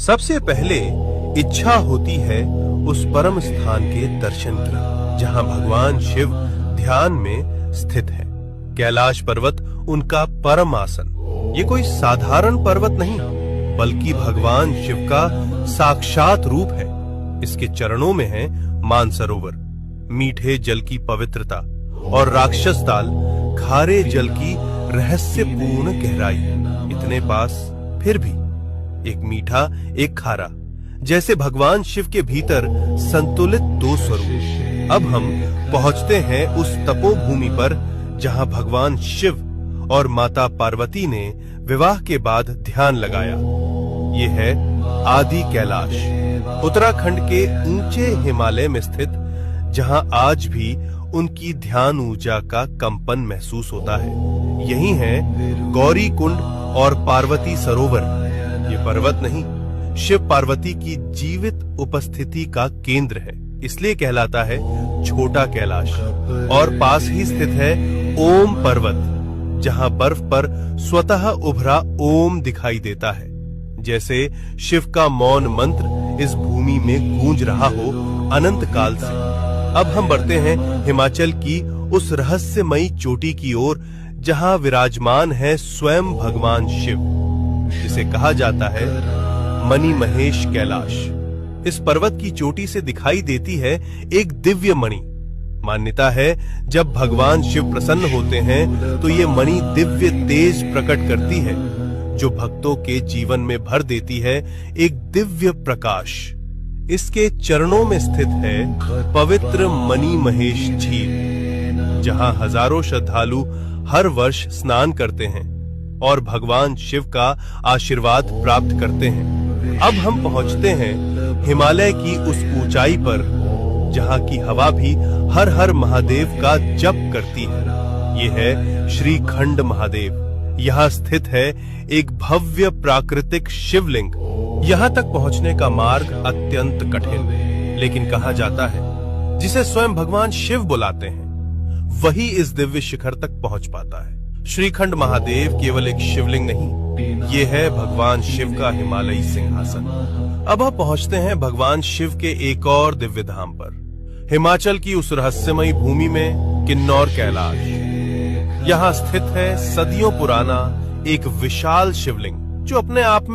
सबसे पहले इच्छा होती है उस परम स्थान के दर्शन की जहां भगवान शिव ध्यान में स्थित है। कैलाश पर्वत उनका परम आसन। ये कोई साधारण पर्वत नहीं बल्कि भगवान शिव का साक्षात रूप है। इसके चरणों में है मानसरोवर, मीठे जल की पवित्रता, और राक्षस ताल, खारे जल की रहस्यपूर्ण गहराई। इतने पास फिर भी एक मीठा एक खारा, जैसे भगवान शिव के भीतर संतुलित दो स्वरूप। अब हम पहुंचते हैं उस तपोभूमि पर जहां भगवान शिव और माता पार्वती ने विवाह के बाद ध्यान लगाया। ये है आदि कैलाश, उत्तराखंड के ऊंचे हिमालय में स्थित, जहां आज भी उनकी ध्यान ऊर्जा का कंपन महसूस होता है। यही है गौरी कुंड और पार्वती सरोवर। ये पर्वत नहीं, शिव पार्वती की जीवित उपस्थिति का केंद्र है, इसलिए कहलाता है छोटा कैलाश। और पास ही स्थित है ओम पर्वत, जहां बर्फ पर स्वतः उभरा ओम दिखाई देता है, जैसे शिव का मौन मंत्र इस भूमि में गूंज रहा हो अनंत काल से। अब हम बढ़ते हैं हिमाचल की उस रहस्यमयी चोटी की ओर जहां विराजमान है स्वयं भगवान शिव, जिसे कहा जाता है मणि महेश कैलाश। इस पर्वत की चोटी से दिखाई देती है एक दिव्य मणि। मान्यता है जब भगवान शिव प्रसन्न होते हैं तो ये मणि दिव्य तेज प्रकट करती है, जो भक्तों के जीवन में भर देती है एक दिव्य प्रकाश। इसके चरणों में स्थित है पवित्र मणि महेश झील, जहां हजारों श्रद्धालु हर वर्ष स्नान करते हैं और भगवान शिव का आशीर्वाद प्राप्त करते हैं। अब हम पहुंचते हैं हिमालय की उस ऊंचाई पर जहां की हवा भी हर हर महादेव का जप करती है। ये है श्रीखंड महादेव। यहाँ स्थित है एक भव्य प्राकृतिक शिवलिंग। यहाँ तक पहुँचने का मार्ग अत्यंत कठिन, लेकिन कहा जाता है जिसे स्वयं भगवान शिव बुलाते हैं वही इस दिव्य शिखर तक पहुँच पाता है। श्रीखंड महादेव केवल एक शिवलिंग नहीं, ये है भगवान शिव का हिमालयी सिंहासन। अब हम पहुँचते हैं भगवान शिव के एक और दिव्य धाम पर, हिमाचल की उस रहस्यमयी भूमि में किन्नौर कैलाश। यहाँ स्थित है सदियों पुराना एक विशाल शिवलिंग, जो अपने आप में